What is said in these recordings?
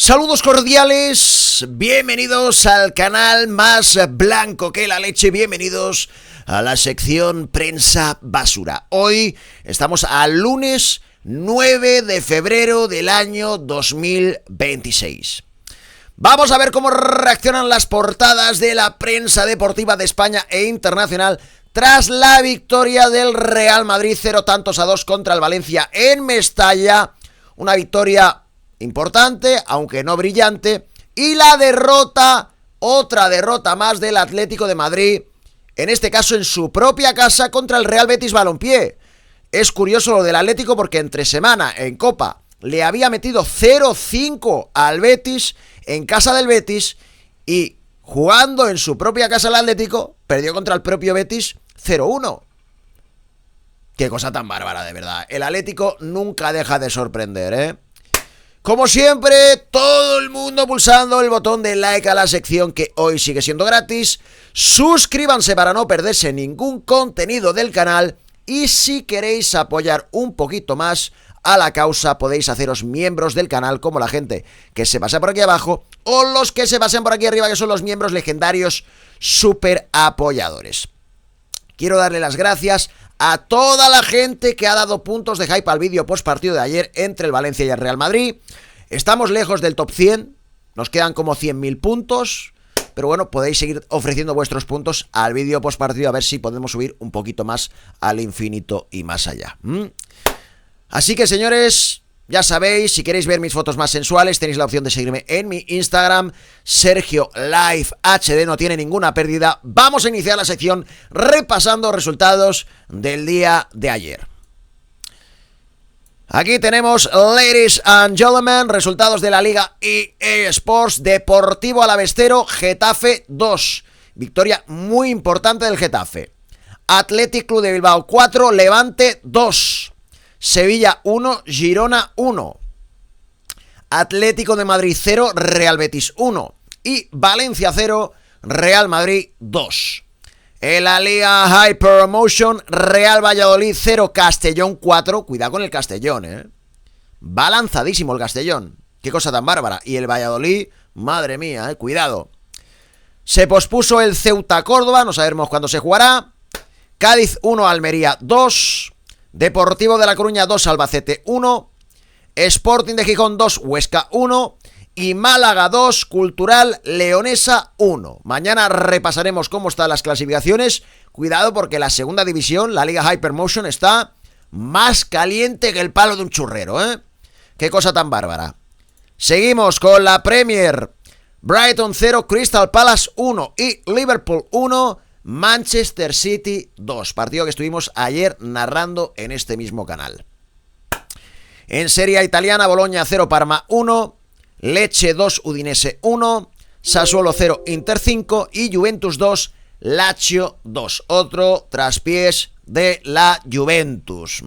Saludos cordiales, bienvenidos al canal más blanco que la leche, bienvenidos a la sección Prensa Basura. Hoy estamos al lunes 9 de febrero del año 2026. Vamos a ver cómo reaccionan las portadas de la prensa deportiva de España e internacional tras la victoria del Real Madrid 0-2 contra el Valencia en Mestalla, una victoria importante, aunque no brillante, y la derrota, otra derrota más del Atlético de Madrid, en este caso en su propia casa contra el Real Betis Balompié. Es curioso lo del Atlético porque entre semana en Copa le había metido 0-5 al Betis en casa del Betis y jugando en su propia casa el Atlético perdió contra el propio Betis 0-1. Qué cosa tan bárbara, de verdad. El Atlético nunca deja de sorprender, ¿eh? Como siempre, todo el mundo pulsando el botón de like a la sección que hoy sigue siendo gratis. Suscríbanse para no perderse ningún contenido del canal. Y si queréis apoyar un poquito más a la causa, podéis haceros miembros del canal, como la gente que se pasa por aquí abajo, o los que se pasen por aquí arriba, que son los miembros legendarios super apoyadores. Quiero darle las gracias a toda la gente que ha dado puntos de hype al vídeo post partido de ayer entre el Valencia y el Real Madrid. Estamos lejos del top 100, nos quedan como 100.000 puntos, pero bueno, podéis seguir ofreciendo vuestros puntos al vídeo post partido a ver si podemos subir un poquito más al infinito y más allá. Así que, señores, ya sabéis, si queréis ver mis fotos más sensuales, tenéis la opción de seguirme en mi Instagram, Sergio Live HD, no tiene ninguna pérdida. Vamos a iniciar la sección repasando resultados del día de ayer. Aquí tenemos, ladies and gentlemen, resultados de la Liga EA Sports. Deportivo Alavestero, Getafe 2. Victoria muy importante del Getafe. Athletic Club de Bilbao 4, Levante 2. Sevilla 1, Girona 1. Atlético de Madrid 0, Real Betis 1. Y Valencia 0, Real Madrid 2. En la Liga Hypermotion, Real Valladolid 0, Castellón 4. Cuidado con el Castellón, va lanzadísimo el Castellón. Qué cosa tan bárbara. Y el Valladolid, madre mía, cuidado. Se pospuso el Ceuta Córdoba, no sabemos cuándo se jugará. Cádiz 1, Almería 2. Deportivo de La Coruña 2, Albacete 1. Sporting de Gijón 2, Huesca 1. Y Málaga 2, Cultural Leonesa 1. Mañana repasaremos cómo están las clasificaciones. Cuidado porque la segunda división, la Liga Hypermotion, está más caliente que el palo de un churrero, Qué cosa tan bárbara. Seguimos con la Premier. Brighton 0, Crystal Palace 1 y Liverpool 1, Manchester City 2. Partido que estuvimos ayer narrando en este mismo canal. En Serie A italiana, Bologna 0, Parma 1. Lecce 2, Udinese 1, Sassuolo 0, Inter 5 y Juventus 2, Lazio 2. Otro traspiés de la Juventus.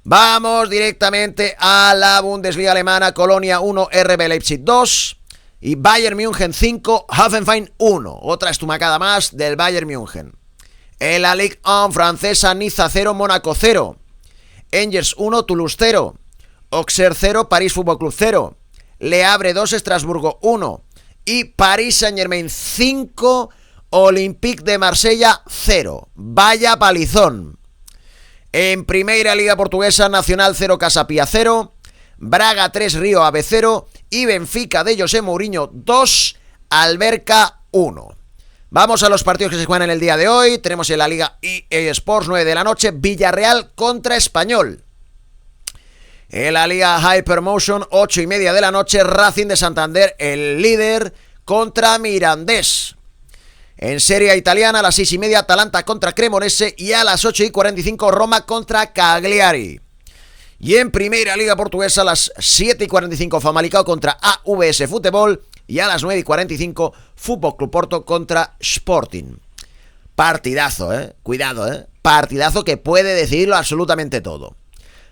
Vamos directamente a la Bundesliga alemana. Colonia 1, RB Leipzig 2 y Bayern München 5, Hoffenheim 1. Otra estumacada más del Bayern München. En la Ligue 1 francesa, Niza 0, Mónaco 0, Angers 1, Toulouse 0, Auxerre 0, París Fútbol Club 0. Le Havre 2, Estrasburgo 1 y París Saint-Germain 5, Olympique de Marsella 0. Vaya palizón. En Primeira Liga Portuguesa, Nacional 0, Casa Pia 0, Braga 3, Río Ave 0 y Benfica de José Mourinho 2, Alberca 1. Vamos a los partidos que se juegan en el día de hoy. Tenemos en la Liga EA Sports 9 de la noche, Villarreal contra Español. En la Liga Hypermotion, 8:30 de la noche, Racing de Santander, el líder, contra Mirandés. En Serie A italiana, a las 6:30, Atalanta contra Cremonese y a las 8:45, Roma contra Cagliari. Y en Primera Liga Portuguesa, a las 7:45, Famalicão contra AVS Futebol y a las 9:45, Fútbol Club Porto contra Sporting. Partidazo, cuidado, partidazo que puede decidirlo absolutamente todo.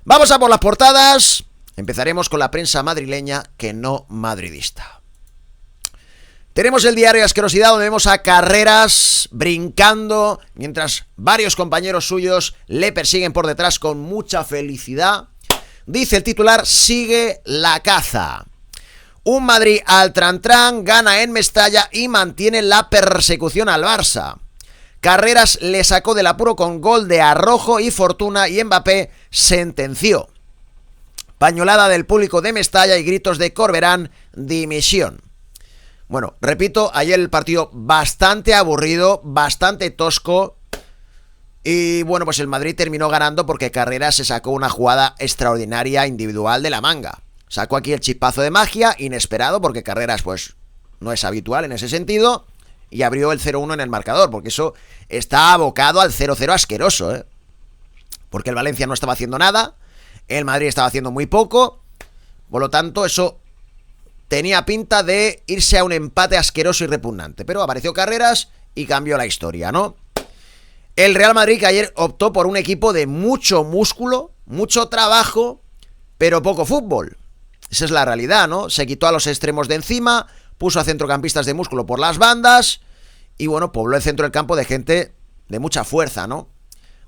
Vamos a por las portadas. Empezaremos con la prensa madrileña que no madridista. Tenemos el diario Asquerosidad, donde vemos a Carreras brincando mientras varios compañeros suyos le persiguen por detrás con mucha felicidad. Dice el titular: sigue la caza. Un Madrid al trantrán, gana en Mestalla y mantiene la persecución al Barça. Carreras le sacó del apuro con gol de Arrojo y Fortuna y Mbappé sentenció. Pañolada del público de Mestalla y gritos de Corberán, dimisión. Bueno, repito, ayer el partido bastante aburrido, bastante tosco. Y bueno, pues el Madrid terminó ganando porque Carreras se sacó una jugada extraordinaria individual de la manga. Sacó aquí el chispazo de magia, inesperado, porque Carreras pues no es habitual en ese sentido. Y abrió el 0-1 en el marcador, porque eso está abocado al 0-0 asqueroso, ¿eh? Porque el Valencia no estaba haciendo nada, el Madrid estaba haciendo muy poco. Por lo tanto, eso tenía pinta de irse a un empate asqueroso y repugnante. Pero apareció Carreras y cambió la historia, ¿no? El Real Madrid, que ayer optó por un equipo de mucho músculo, mucho trabajo, pero poco fútbol. Esa es la realidad, ¿no? Se quitó a los extremos de encima, puso a centrocampistas de músculo por las bandas y, bueno, pobló el centro del campo de gente de mucha fuerza, ¿no?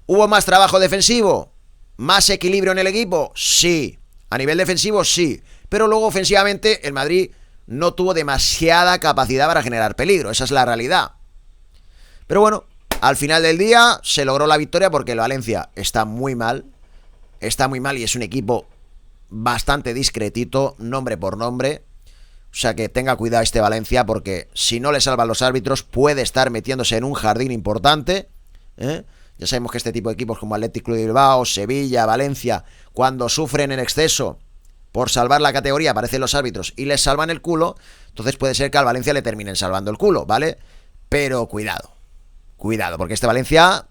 ¿Hubo más trabajo defensivo? ¿Más equilibrio en el equipo? Sí. A nivel defensivo, sí. Pero luego, ofensivamente, el Madrid no tuvo demasiada capacidad para generar peligro. Esa es la realidad. Pero bueno, al final del día se logró la victoria porque el Valencia está muy mal. Está muy mal y es un equipo bastante discretito, nombre por nombre. O sea que tenga cuidado este Valencia, porque si no le salvan los árbitros puede estar metiéndose en un jardín importante, ¿eh? Ya sabemos que este tipo de equipos como Athletic Club de Bilbao, Sevilla, Valencia, cuando sufren en exceso por salvar la categoría, aparecen los árbitros y les salvan el culo. Entonces puede ser que al Valencia le terminen salvando el culo, ¿vale? Pero cuidado, cuidado, porque este Valencia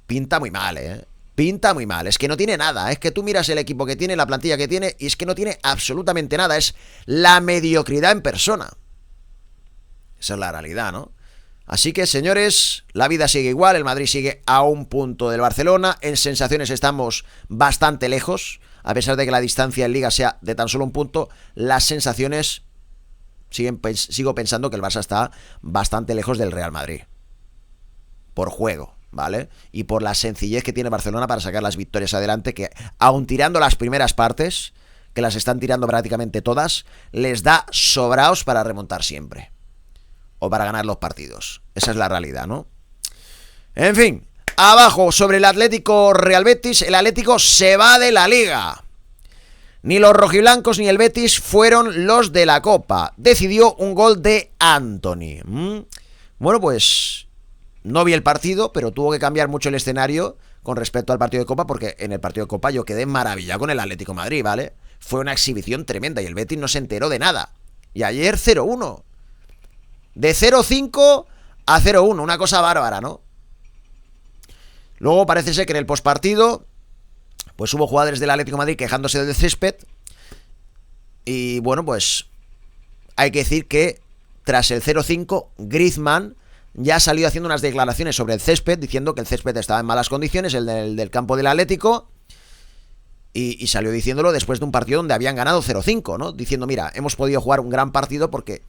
pinta muy mal, ¿eh? Pinta muy mal, es que no tiene nada. Es que tú miras el equipo que tiene, la plantilla que tiene, y es que no tiene absolutamente nada. Es la mediocridad en persona. Esa es la realidad, ¿no? Así que, señores, la vida sigue igual. El Madrid sigue a un punto del Barcelona. En sensaciones estamos bastante lejos. A pesar de que la distancia en Liga sea de tan solo un punto, las sensaciones sigo pensando que el Barça está bastante lejos del Real Madrid. Por juego, ¿vale? Y por la sencillez que tiene Barcelona para sacar las victorias adelante, que aun tirando las primeras partes, que las están tirando prácticamente todas, les da sobraos para remontar siempre. O para ganar los partidos. Esa es la realidad, ¿no? En fin, abajo sobre el Atlético Real Betis, el Atlético se va de la Liga. Ni los rojiblancos ni el Betis fueron los de la Copa. Decidió un gol de Antony. Bueno, pues no vi el partido, pero tuvo que cambiar mucho el escenario con respecto al partido de Copa, porque en el partido de Copa yo quedé maravillado con el Atlético de Madrid, ¿vale? Fue una exhibición tremenda y el Betis no se enteró de nada. Y ayer 0-1. De 0-5 a 0-1, una cosa bárbara, ¿no? Luego parece ser que en el postpartido pues hubo jugadores del Atlético de Madrid quejándose del césped. Y bueno, pues hay que decir que tras el 0-5, Griezmann ya salió haciendo unas declaraciones sobre el césped, diciendo que el césped estaba en malas condiciones, el del campo del Atlético, y salió diciéndolo después de un partido donde habían ganado 0-5, ¿no? Diciendo, mira, hemos podido jugar un gran partido porque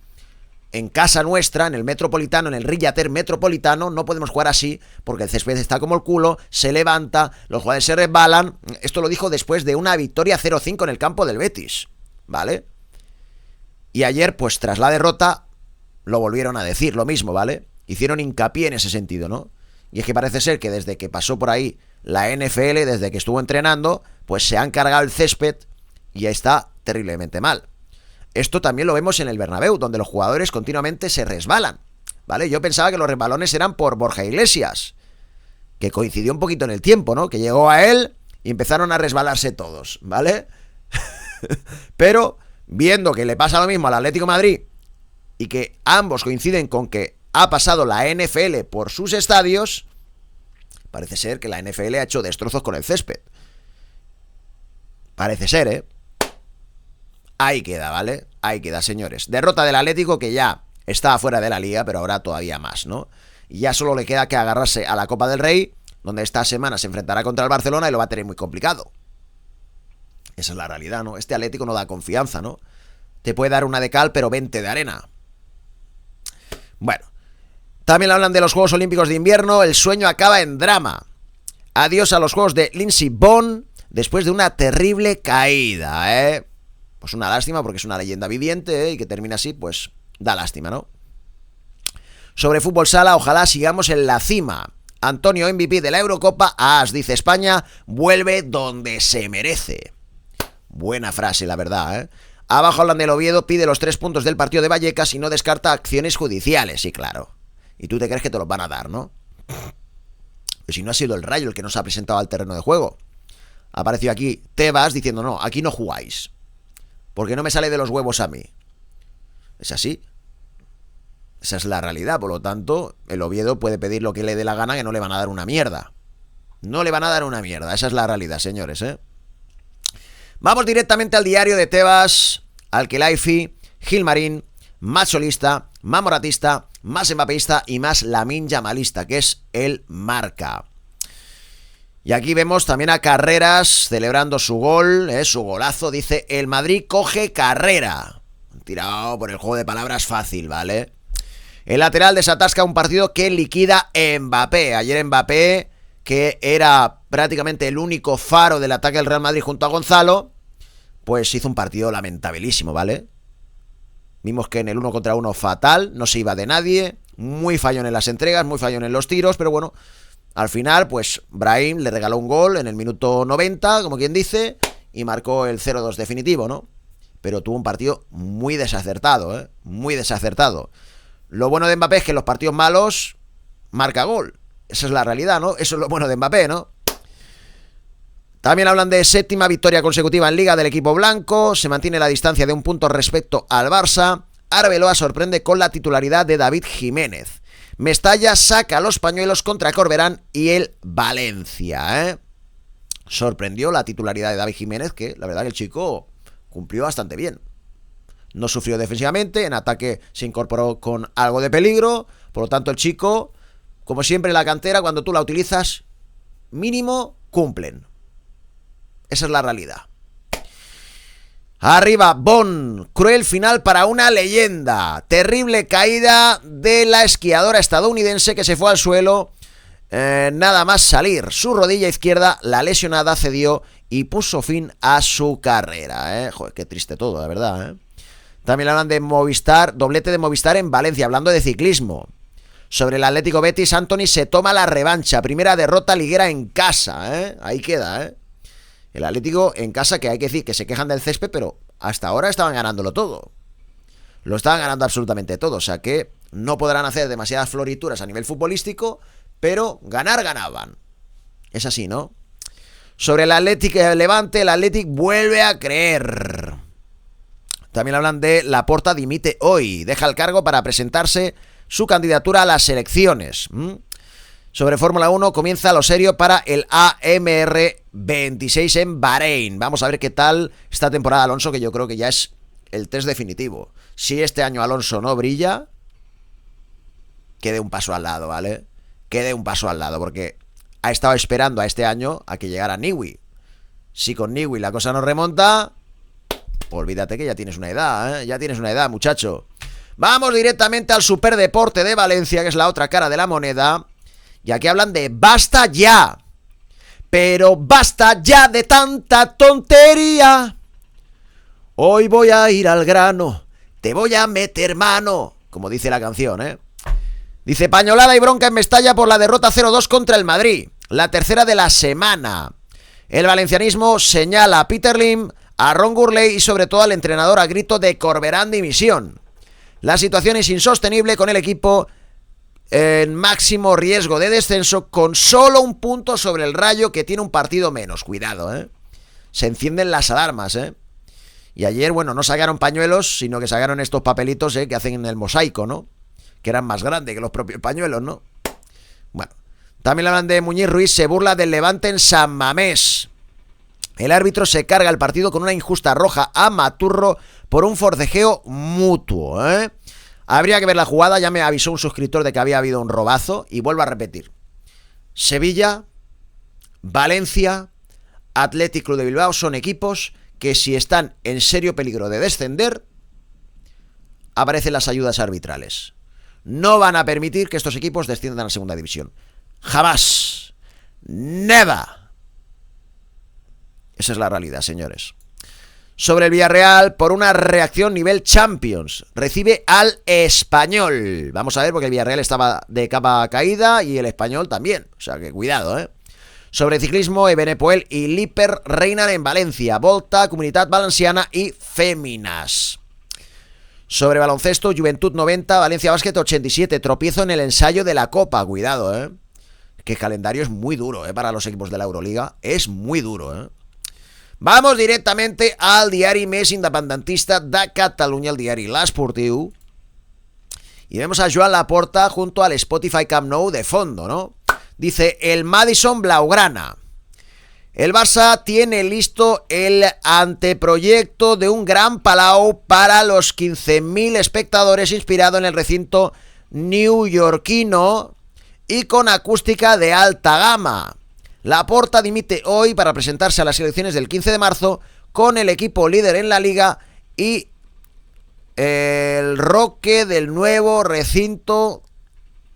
en casa nuestra, en el Metropolitano, en el Rillater Metropolitano, no podemos jugar así porque el césped está como el culo, se levanta, los jugadores se resbalan. Esto lo dijo después de una victoria 0-5 en el campo del Betis, ¿vale? Y ayer, pues tras la derrota, lo volvieron a decir, lo mismo, ¿vale? Hicieron hincapié en ese sentido, ¿no? Y es que parece ser que desde que pasó por ahí la NFL, desde que estuvo entrenando, pues se han cargado el césped y ya está terriblemente mal. Esto también lo vemos en el Bernabéu, donde los jugadores continuamente se resbalan, ¿vale? Yo pensaba que los resbalones eran por Borja Iglesias, que coincidió un poquito en el tiempo, ¿no? Que llegó a él y empezaron a resbalarse todos, ¿vale? Pero viendo que le pasa lo mismo al Atlético de Madrid y que ambos coinciden con que ha pasado la NFL por sus estadios, parece ser que la NFL ha hecho destrozos con el césped. Parece ser, ¿eh? Ahí queda, ¿vale? Ahí queda, señores. Derrota del Atlético, que ya está fuera de la Liga, pero ahora todavía más, ¿no? Y ya solo le queda que agarrarse a la Copa del Rey, donde esta semana se enfrentará contra el Barcelona y lo va a tener muy complicado. Esa es la realidad, ¿no? Este Atlético no da confianza, ¿no? Te puede dar una de cal, pero 20 de arena. Bueno, también hablan de los Juegos Olímpicos de Invierno. El sueño acaba en drama. Adiós a los Juegos de Lindsey Vonn después de una terrible caída, ¿eh? Pues una lástima porque es una leyenda viviente, y que termine así, pues da lástima, ¿no? Sobre fútbol sala, ojalá sigamos en la cima. Antonio, MVP de la Eurocopa, As, dice España, vuelve donde se merece. Buena frase, la verdad, ¿eh? Abajo hablan del Oviedo, pide los 3 puntos del partido de Vallecas y no descarta acciones judiciales, sí, claro. Y tú te crees que te los van a dar, ¿no? Pero si no ha sido el Rayo el que nos ha presentado al terreno de juego. Ha aparecido aquí Tebas diciendo, no, aquí no jugáis, porque no me sale de los huevos a mí. Es así. Esa es la realidad, por lo tanto, el Oviedo puede pedir lo que le dé la gana, que no le van a dar una mierda. No le van a dar una mierda, esa es la realidad, señores, ¿eh? Vamos directamente al diario de Tebas, Al-Khelaifi, Gilmarín, más solista, más moratista, más mbapeísta y más Lamine Yamalista, que es el Marca. Y aquí vemos también a Carreras celebrando su gol, su golazo, dice, el Madrid coge carrera. Tirado por el juego de palabras fácil, ¿vale? El lateral desatasca un partido que liquida Mbappé. Ayer Mbappé, que era prácticamente el único faro del ataque del Real Madrid junto a Gonzalo, pues hizo un partido lamentabilísimo, ¿vale? Vimos que en el 1 contra 1 fatal, no se iba de nadie, muy fallón en las entregas, muy fallón en los tiros, pero bueno, al final, pues Brahim le regaló un gol en el minuto 90, como quien dice, y marcó el 0-2 definitivo, ¿no? Pero tuvo un partido muy desacertado, ¿eh? Muy desacertado. Lo bueno de Mbappé es que en los partidos malos marca gol. Esa es la realidad, ¿no? Eso es lo bueno de Mbappé, ¿no? También hablan de 7ª victoria consecutiva en Liga del equipo blanco. Se mantiene la distancia de 1 punto respecto al Barça. Arbeloa sorprende con la titularidad de David Jiménez. Mestalla saca los pañuelos contra Corberán y el Valencia, ¿eh? Sorprendió la titularidad de David Jiménez, que la verdad que el chico cumplió bastante bien. No sufrió defensivamente, en ataque se incorporó con algo de peligro. Por lo tanto, el chico, como siempre en la cantera, cuando tú la utilizas, mínimo cumplen. Esa es la realidad. Arriba, Bon, cruel final para una leyenda. Terrible caída de la esquiadora estadounidense que se fue al suelo nada más salir. Su rodilla izquierda, la lesionada, cedió y puso fin a su carrera, ¿eh? Joder, qué triste todo, la verdad, ¿eh? También hablan de Movistar, doblete de Movistar en Valencia, hablando de ciclismo. Sobre el Atlético Betis, Anthony se toma la revancha. Primera derrota liguera en casa, ¿eh? Ahí queda, ¿eh? El Atlético en casa, que hay que decir que se quejan del césped, pero hasta ahora estaban ganándolo todo. Lo estaban ganando absolutamente todo. O sea que no podrán hacer demasiadas florituras a nivel futbolístico, pero ganar ganaban. Es así, ¿no? Sobre el Atlético Levante, el Atlético vuelve a creer. También hablan de Laporta dimite hoy. Deja el cargo para presentarse su candidatura a las elecciones. Sobre Fórmula 1 comienza lo serio para el AMR 26 en Bahrein. Vamos a ver qué tal esta temporada Alonso, que yo creo que ya es el test definitivo. Si este año Alonso no brilla, que dé un paso al lado, ¿vale? Que dé un paso al lado, porque ha estado esperando a este año a que llegara Newey. Si con Newey la cosa no remonta, olvídate que ya tienes una edad, ¿eh? Ya tienes una edad, muchacho. Vamos directamente al Superdeporte de Valencia, que es la otra cara de la moneda. Y aquí hablan de basta ya. Pero basta ya de tanta tontería. Hoy voy a ir al grano. Te voy a meter mano. Como dice la canción, ¿eh? Dice, pañolada y bronca en Mestalla por la derrota 0-2 contra el Madrid. La tercera de la semana. El valencianismo señala a Peter Lim, a Ron Gurley y sobre todo al entrenador a grito de Corberán dimisión. La situación es insostenible con el equipo en máximo riesgo de descenso con solo 1 punto sobre el Rayo, que tiene un partido menos. Cuidado, ¿eh? Se encienden las alarmas, ¿eh? Y ayer, bueno, no sacaron pañuelos, sino que sacaron estos papelitos, que hacen en el mosaico, ¿no? Que eran más grandes que los propios pañuelos, ¿no? Bueno, también hablan de Muñiz Ruiz, se burla del Levante en San Mamés. El árbitro se carga el partido con una injusta roja a Maturro por un forcejeo mutuo, ¿eh? Habría que ver la jugada, ya me avisó un suscriptor de que había habido un robazo, y vuelvo a repetir. Sevilla, Valencia, Athletic Club de Bilbao son equipos que, si están en serio peligro de descender, aparecen las ayudas arbitrales. No van a permitir que estos equipos desciendan a segunda división. Jamás. Never. Esa es la realidad, señores. Sobre el Villarreal, por una reacción nivel Champions, recibe al Español. Vamos a ver, porque el Villarreal estaba de capa caída y el Español también. O sea que cuidado, ¿eh? Sobre ciclismo, Ebenepoel y Liper reinan en Valencia, Volta, Comunitat Valenciana y Féminas. Sobre baloncesto, Juventud 90, Valencia Basket 87, tropiezo en el ensayo de la Copa. Cuidado, ¿eh? Que el calendario es muy duro, ¿eh? Para los equipos de la Euroliga, es muy duro, ¿eh? Vamos directamente al diari més independentista de Catalunya, el diari L'Esportiu. Y vemos a Joan Laporta junto al Spotify Camp Nou de fondo, ¿no? Dice, el Madison Blaugrana. El Barça tiene listo el anteproyecto de un gran Palau para los 15.000 espectadores inspirado en el recinto neoyorquino y con acústica de alta gama. Laporta dimite hoy para presentarse a las elecciones del 15 de marzo con el equipo líder en la liga y el roque del nuevo recinto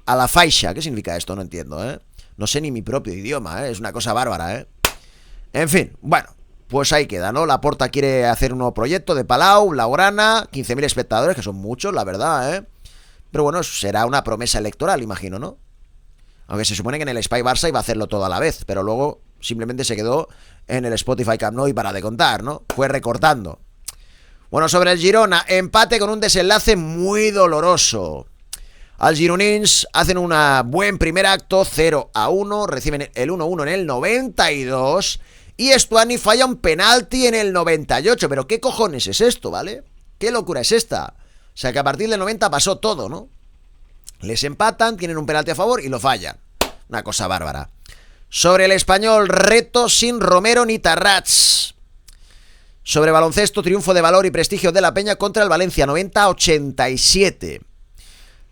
a la faixa. ¿Qué significa esto? No entiendo, ¿eh? No sé ni mi propio idioma, ¿eh? Es una cosa bárbara, ¿eh? En fin, bueno, pues ahí queda, ¿no? Laporta quiere hacer un nuevo proyecto de Palau, Blaugrana, 15.000 espectadores, que son muchos, la verdad, ¿eh? Pero bueno, será una promesa electoral, imagino, ¿no? Aunque se supone que en el Spy Barça iba a hacerlo todo a la vez, pero luego simplemente se quedó en el Spotify Camp Nou y para de contar, ¿no? Fue recortando. Bueno, sobre el Girona, empate con un desenlace muy doloroso. Al gironins hacen un buen primer acto, 0-1, reciben el 1-1 en el 92 y Estuani falla un penalti en el 98. Pero ¿qué cojones es esto, vale? ¿Qué locura es esta? O sea que a partir del 90 pasó todo, ¿no? Les empatan, tienen un penalti a favor y lo fallan. Una cosa bárbara. Sobre el Español, reto sin Romero ni Tarrats. Sobre baloncesto, triunfo de valor y prestigio de la Peña contra el Valencia, 90-87.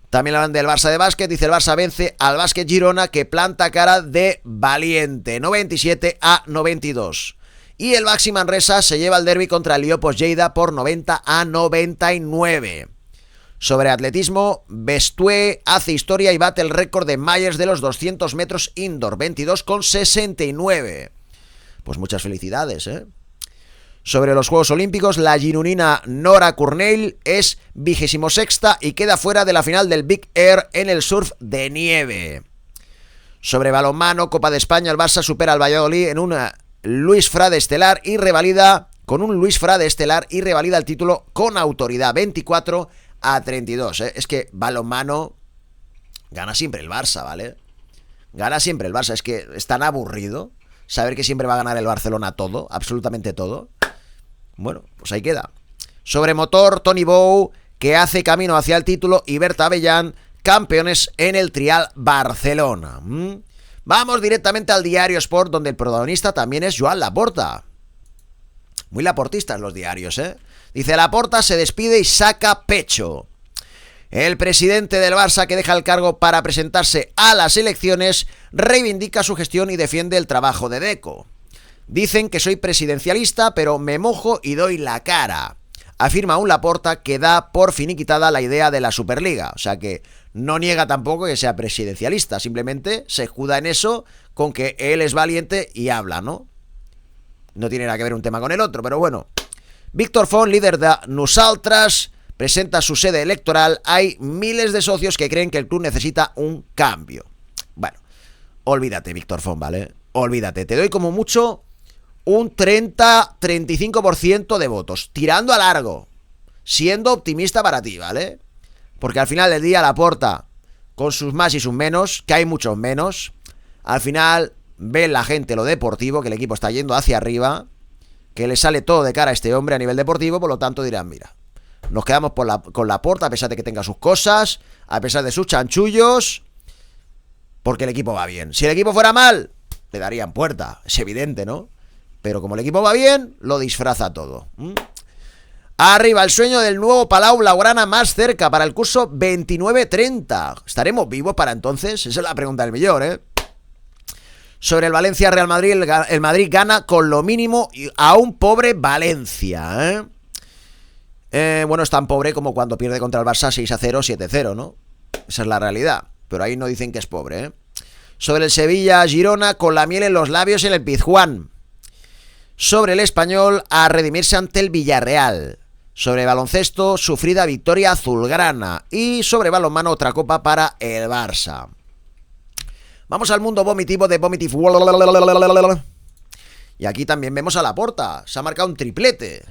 También hablan del Barça de básquet. Dice, el Barça vence al Básquet Girona, que planta cara de valiente, 97-92. Y el Baxi Manresa se lleva el derbi contra el Liopos Lleida por 90-99. Sobre atletismo, Bestué hace historia y bate el récord de Myers de los 200 metros indoor, 22,69. Pues muchas felicidades, ¿eh? Sobre los Juegos Olímpicos, la gironina Nora Cornell es 26ª y queda fuera de la final del Big Air en el surf de nieve. Sobre balonmano, Copa de España, el Barça supera al Valladolid en una Luis Frade estelar y revalida el título con autoridad, 24-32, ¿eh? Es que balonmano gana siempre el Barça, ¿vale? Gana siempre el Barça, es que es tan aburrido saber que siempre va a ganar el Barcelona todo, absolutamente todo. Bueno, pues ahí queda. Sobre motor, Tony Bou, que hace camino hacia el título, y Berta Avellán, campeones en el Trial Barcelona. Vamos directamente al diario Sport, donde el protagonista también es Joan Laporta. Muy laportistas los diarios, ¿eh? Dice, Laporta se despide y saca pecho. El presidente del Barça, que deja el cargo para presentarse a las elecciones, reivindica su gestión y defiende el trabajo de Deco. Dicen que soy presidencialista, pero me mojo y doy la cara. Afirma un Laporta que da por finiquitada la idea de la Superliga. O sea que no niega tampoco que sea presidencialista, simplemente se escuda en eso con que él es valiente y habla, ¿no? No tiene nada que ver un tema con el otro, pero bueno. Víctor Font, líder de Nosaltres, presenta su sede electoral. Hay miles de socios que creen que el club necesita un cambio. Bueno, olvídate, Víctor Font, ¿vale? Olvídate, te doy como mucho un 30-35% de votos, tirando a largo, siendo optimista para ti, ¿vale? Porque al final del día Laporta, con sus más y sus menos, que hay muchos menos, al final ve la gente lo deportivo, que el equipo está yendo hacia arriba, que le sale todo de cara a este hombre a nivel deportivo, por lo tanto dirán, mira, nos quedamos con Laporta a pesar de que tenga sus cosas, a pesar de sus chanchullos, porque el equipo va bien. Si el equipo fuera mal, le darían puerta, es evidente, ¿no? Pero como el equipo va bien, lo disfraza todo. Arriba, el sueño del nuevo Palau Blaugrana más cerca para el curso 29-30. ¿Estaremos vivos para entonces? Esa es la pregunta del millón, ¿eh? Sobre el Valencia-Real Madrid, el Madrid gana con lo mínimo a un pobre Valencia, ¿eh? Bueno, es tan pobre como cuando pierde contra el Barça 6-0, 7-0, ¿no? Esa es la realidad. Pero ahí no dicen que es pobre, ¿eh? Sobre el Sevilla-Girona, con la miel en los labios en el Pizjuán. Sobre el Español, a redimirse ante el Villarreal. Sobre baloncesto, sufrida victoria azulgrana. Y sobre balonmano, otra copa para el Barça. Vamos al mundo vomitivo de Vomitive. Y aquí también vemos a Laporta. Se ha marcado un triplete.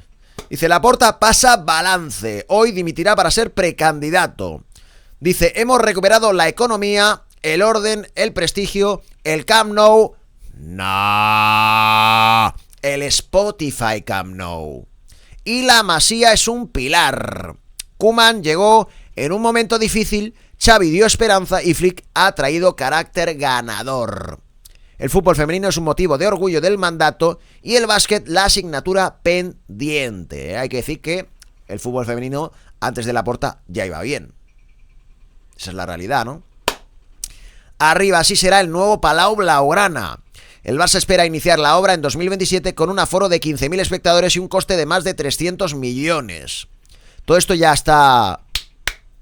Dice, Laporta pasa balance. Hoy dimitirá para ser precandidato. Dice, hemos recuperado la economía, el orden, el prestigio, el Camp Nou. No. El Spotify Camp Nou. Y la Masía es un pilar. Koeman llegó en un momento difícil, Xavi dio esperanza y Flick ha traído carácter ganador. El fútbol femenino es un motivo de orgullo del mandato y el básquet la asignatura pendiente. Hay que decir que el fútbol femenino antes de Laporta ya iba bien. Esa es la realidad, ¿no? Arriba, así será el nuevo Palau Blaugrana. El Barça espera iniciar la obra en 2027 con un aforo de 15.000 espectadores y un coste de más de 300 millones. Todo esto ya está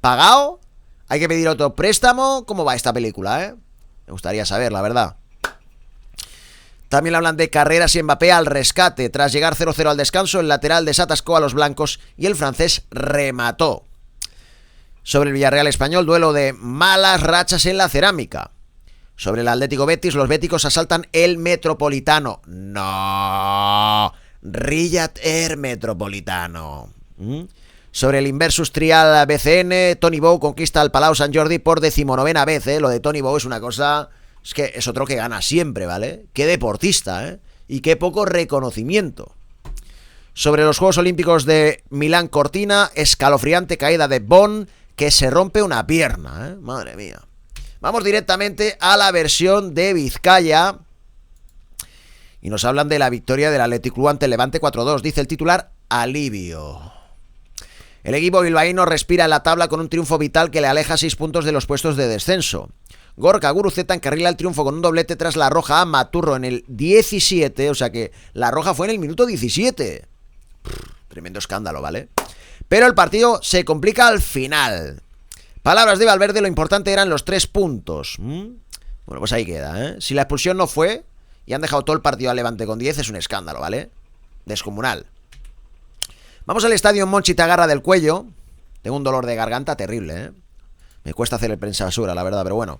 pagado. Hay que pedir otro préstamo. ¿Cómo va esta película, Me gustaría saber, la verdad. También hablan de Carreras y Mbappé al rescate. Tras llegar 0-0 al descanso, el lateral desatascó a los blancos y el francés remató. Sobre el Villarreal español, duelo de malas rachas en la cerámica. Sobre el Atlético Betis, los béticos asaltan el Metropolitano. No, Riyad Air Metropolitano. Sobre el Inversus Trial BCN, Tony Bou conquista al Palau Sant Jordi por 19ª vez, Lo de Tony Bou es una cosa... Es que es otro que gana siempre, ¿vale? Qué deportista, Y qué poco reconocimiento. Sobre los Juegos Olímpicos de Milán Cortina, escalofriante caída de Bonn, que se rompe una pierna, Madre mía. Vamos directamente a la versión de Vizcaya. Y nos hablan de la victoria del Athletic Club ante el Levante 4-2. Dice el titular, alivio. El equipo bilbaíno respira en la tabla con un triunfo vital que le aleja 6 puntos de los puestos de descenso. Gorka Guruzeta encarrila el triunfo con un doblete tras la roja a Maturro en el 17, o sea que la roja fue en el minuto 17. Tremendo escándalo, ¿vale? Pero el partido se complica al final. Palabras de Valverde, lo importante eran los 3 puntos. Bueno, pues ahí queda, Si la expulsión no fue y han dejado todo el partido al Levante con 10, es un escándalo, ¿vale? Descomunal. Vamos al estadio Monchi te agarra del cuello. Tengo un dolor de garganta terrible, Me cuesta hacer el prensa basura, la verdad, pero bueno.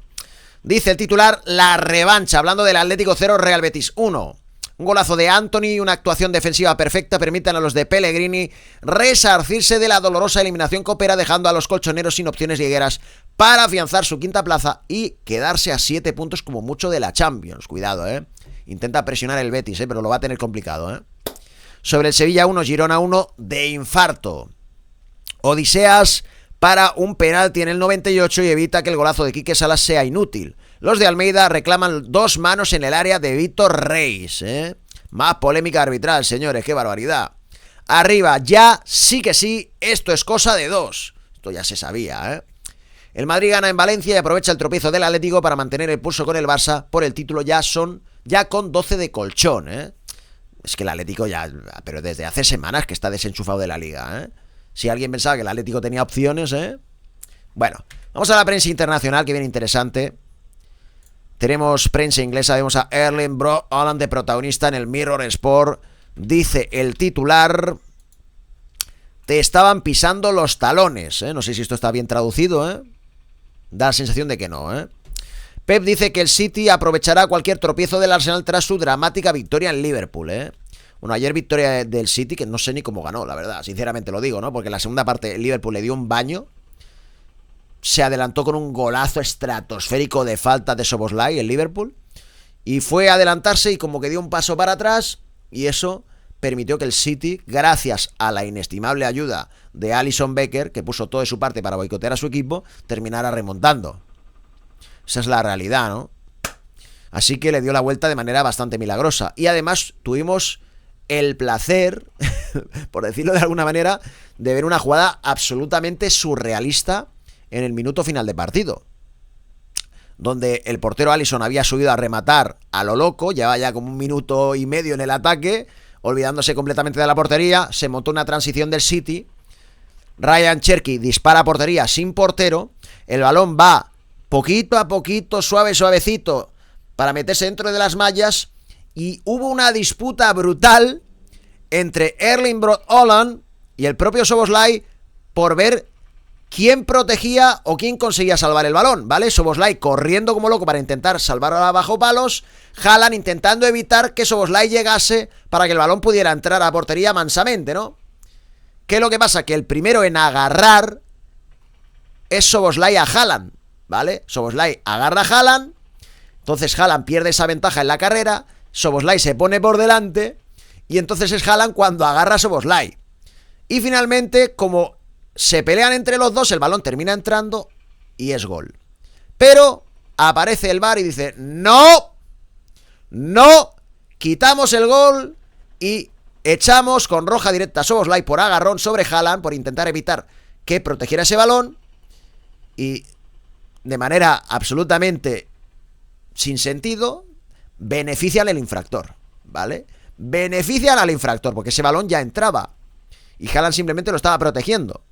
Dice el titular, la revancha, hablando del Atlético 0, Real Betis 1. Un golazo de Anthony y una actuación defensiva perfecta permiten a los de Pellegrini resarcirse de la dolorosa eliminación copera, dejando a los colchoneros sin opciones ligueras para afianzar su quinta plaza y quedarse a 7 puntos como mucho de la Champions. Cuidado, Intenta presionar el Betis, pero lo va a tener complicado, Sobre el Sevilla 1, Girona 1, de infarto. Odiseas para un penalti en el 98 y evita que el golazo de Quique Salas sea inútil. Los de Almeida reclaman 2 manos en el área de Víctor Reis, Más polémica arbitral, señores, qué barbaridad. Arriba, ya sí que sí, esto es cosa de 2. Esto ya se sabía, El Madrid gana en Valencia y aprovecha el tropiezo del Atlético para mantener el pulso con el Barça. Por el título ya con 12 de colchón, Es que el Atlético ya, pero desde hace semanas que está desenchufado de la liga, Si alguien pensaba que el Atlético tenía opciones, Bueno, vamos a la prensa internacional, que viene interesante. Tenemos prensa inglesa, vemos a Erling Braut Haaland de protagonista en el Mirror Sport. Dice el titular, te estaban pisando los talones, No sé si esto está bien traducido, Da la sensación de que no, Pep dice que el City aprovechará cualquier tropiezo del Arsenal tras su dramática victoria en Liverpool, Bueno, ayer victoria del City, que no sé ni cómo ganó, la verdad, sinceramente lo digo, Porque en la segunda parte el Liverpool le dio un baño. Se adelantó con un golazo estratosférico de falta de Szoboszlai, el Liverpool. Y fue a adelantarse y como que dio un paso para atrás. Y eso permitió que el City, gracias a la inestimable ayuda de Alisson Becker, que puso todo de su parte para boicotear a su equipo, terminara remontando. Esa es la realidad, ¿no? Así que le dio la vuelta de manera bastante milagrosa. Y además tuvimos el placer, por decirlo de alguna manera, de ver una jugada absolutamente surrealista en el minuto final de partido, donde el portero Alisson había subido a rematar a lo loco, llevaba ya como 1 minuto y medio en el ataque, olvidándose completamente de la portería, se montó una transición del City, Ryan Cherky dispara a portería sin portero, el balón va poquito a poquito, suavecito, para meterse dentro de las mallas, y hubo una disputa brutal entre Erling Braut Haaland y el propio Szoboszlai por ver quién protegía o quién conseguía salvar el balón, ¿vale? Szoboszlai corriendo como loco para intentar salvarla bajo palos, Haaland intentando evitar que Szoboszlai llegase para que el balón pudiera entrar a portería mansamente, ¿no? ¿Qué es lo que pasa? Que el primero en agarrar es Szoboszlai a Haaland, ¿vale? Szoboszlai agarra a Haaland, entonces Haaland pierde esa ventaja en la carrera, Szoboszlai se pone por delante y entonces es Haaland cuando agarra a Szoboszlai. Y finalmente, como se pelean entre los dos, el balón termina entrando y es gol. Pero aparece el VAR y dice, no, quitamos el gol y echamos con roja directa a Szoboszlai por agarrón sobre Haaland, por intentar evitar que protegiera ese balón, y de manera absolutamente sin sentido benefician al infractor, ¿vale? Benefician al infractor porque ese balón ya entraba y Haaland simplemente lo estaba protegiendo.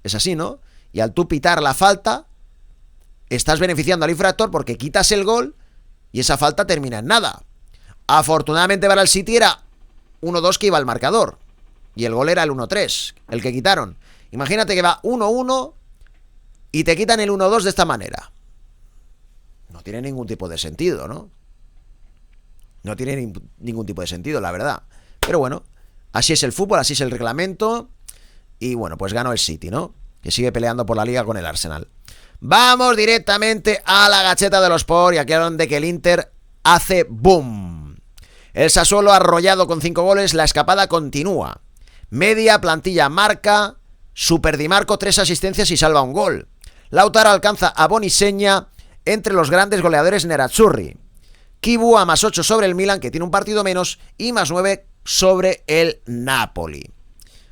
Es así, ¿no? Y al tú pitar la falta, estás beneficiando al infractor porque quitas el gol y esa falta termina en nada. Afortunadamente para el City era 1-2 que iba al marcador y el gol era el 1-3, el que quitaron. Imagínate que va 1-1 y te quitan el 1-2 de esta manera. No tiene ningún tipo de sentido, ¿no? No tiene ningún tipo de sentido, la verdad. Pero bueno, así es el fútbol, así es el reglamento. Y bueno, pues ganó el City, ¿no? Que sigue peleando por la liga con el Arsenal. Vamos directamente a la Gacheta de los Sport y aquí hablan de que el Inter hace boom. El Sassuolo arrollado con 5 goles, la escapada continúa. Media plantilla marca, Super Di Marco 3 asistencias y salva un gol. Lautaro alcanza a Boniseña entre los grandes goleadores nerazzurri. Kibu a +8 sobre el Milan, que tiene un partido menos, y +9 sobre el Napoli.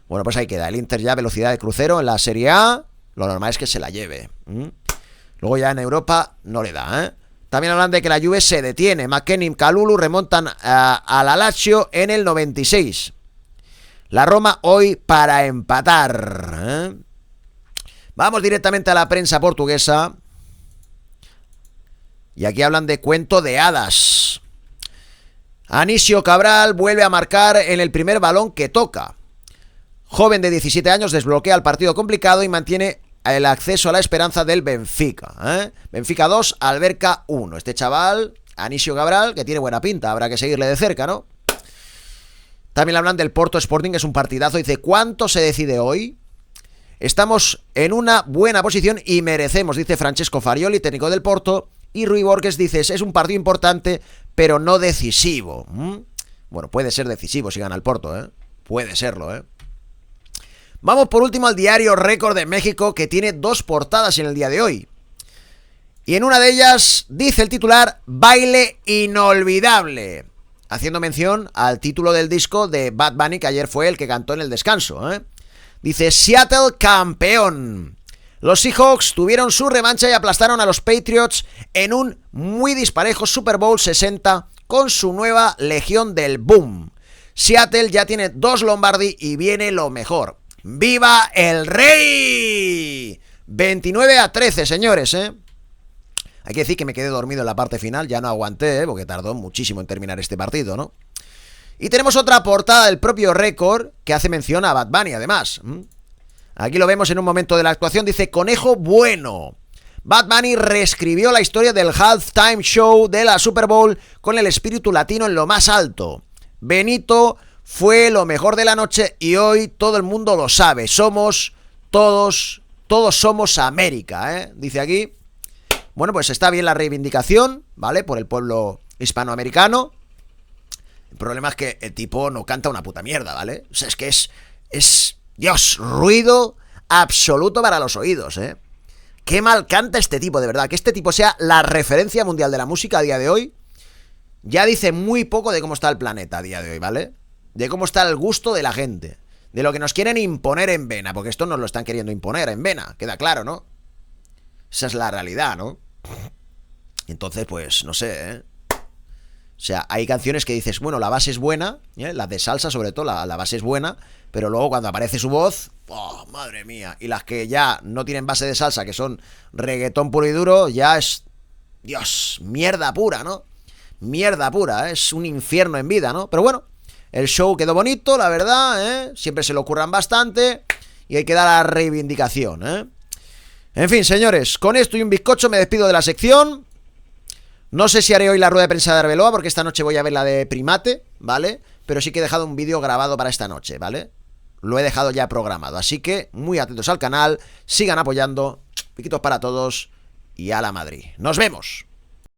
Bueno, pues ahí queda. El Inter ya velocidad de crucero en la Serie A. Lo normal es que se la lleve. Luego ya en Europa no le da, ¿eh? También hablan de que la Juve se detiene. McKennie y Kalulu remontan a la Lazio en el 96. La Roma hoy para empatar, ¿eh? Vamos directamente a la prensa portuguesa. Y aquí hablan de cuento de hadas. Anísio Cabral vuelve a marcar en el primer balón que toca. Joven de 17 años desbloquea el partido complicado y mantiene el acceso a la esperanza del Benfica, ¿eh? Benfica 2, Alberca 1. Este chaval, Anísio Cabral, que tiene buena pinta, habrá que seguirle de cerca, ¿no? También hablan del Porto Sporting, que es un partidazo. Dice, ¿cuánto se decide hoy? Estamos en una buena posición y merecemos, dice Francesco Farioli, técnico del Porto. Y Rui Borges dice, es un partido importante, pero no decisivo. Bueno, puede ser decisivo si gana el Porto, ¿eh? Puede serlo, ¿eh? Vamos por último al diario Récord de México, que tiene 2 portadas en el día de hoy. Y en una de ellas dice el titular, baile inolvidable, haciendo mención al título del disco de Bad Bunny, que ayer fue el que cantó en el descanso, ¿eh? Dice, Seattle campeón. Los Seahawks tuvieron su revancha y aplastaron a los Patriots en un muy disparejo Super Bowl 60 con su nueva Legión del Boom. Seattle ya tiene 2 Lombardi y viene lo mejor. ¡Viva el Rey! 29-13, señores, ¿eh? Hay que decir que me quedé dormido en la parte final, ya no aguanté, ¿eh? Porque tardó muchísimo en terminar este partido, ¿no? Y tenemos otra portada del propio Récord que hace mención a Bad Bunny, además. Aquí lo vemos en un momento de la actuación, dice, conejo bueno. Bad Bunny reescribió la historia del halftime show de la Super Bowl con el espíritu latino en lo más alto. Benito fue lo mejor de la noche y hoy todo el mundo lo sabe. Somos todos somos América, ¿eh? Dice aquí. Bueno, pues está bien la reivindicación, ¿vale? Por el pueblo hispanoamericano. El problema es que el tipo no canta una puta mierda, ¿vale? O sea, es que es Dios, ruido absoluto para los oídos, ¿eh? Qué mal canta este tipo, de verdad. Que este tipo sea la referencia mundial de la música a día de hoy, ya dice muy poco de cómo está el planeta a día de hoy, ¿vale? De cómo está el gusto de la gente, de lo que nos quieren imponer en vena, porque esto nos lo están queriendo imponer en vena, queda claro, ¿no? Esa es la realidad, ¿no? Entonces, pues, no sé, ¿eh? O sea, hay canciones que dices, bueno, la base es buena, ¿eh? La de salsa sobre todo, la base es buena, pero luego cuando aparece su voz, ¡oh, madre mía! Y las que ya no tienen base de salsa, que son reggaetón puro y duro, ya es, Dios, mierda pura, ¿no? mierda pura, ¿eh? Es un infierno en vida, ¿no? Pero bueno, el show quedó bonito, la verdad, ¿eh? Siempre se lo curran bastante y hay que dar la reivindicación, ¿eh? En fin, señores, con esto y un bizcocho me despido de la sección. No sé si haré hoy la rueda de prensa de Arbeloa, porque esta noche voy a ver la de Primate, ¿vale? Pero sí que he dejado un vídeo grabado para esta noche, ¿vale? Lo he dejado ya programado, así que muy atentos al canal, sigan apoyando, piquitos para todos y a la Madrid. ¡Nos vemos!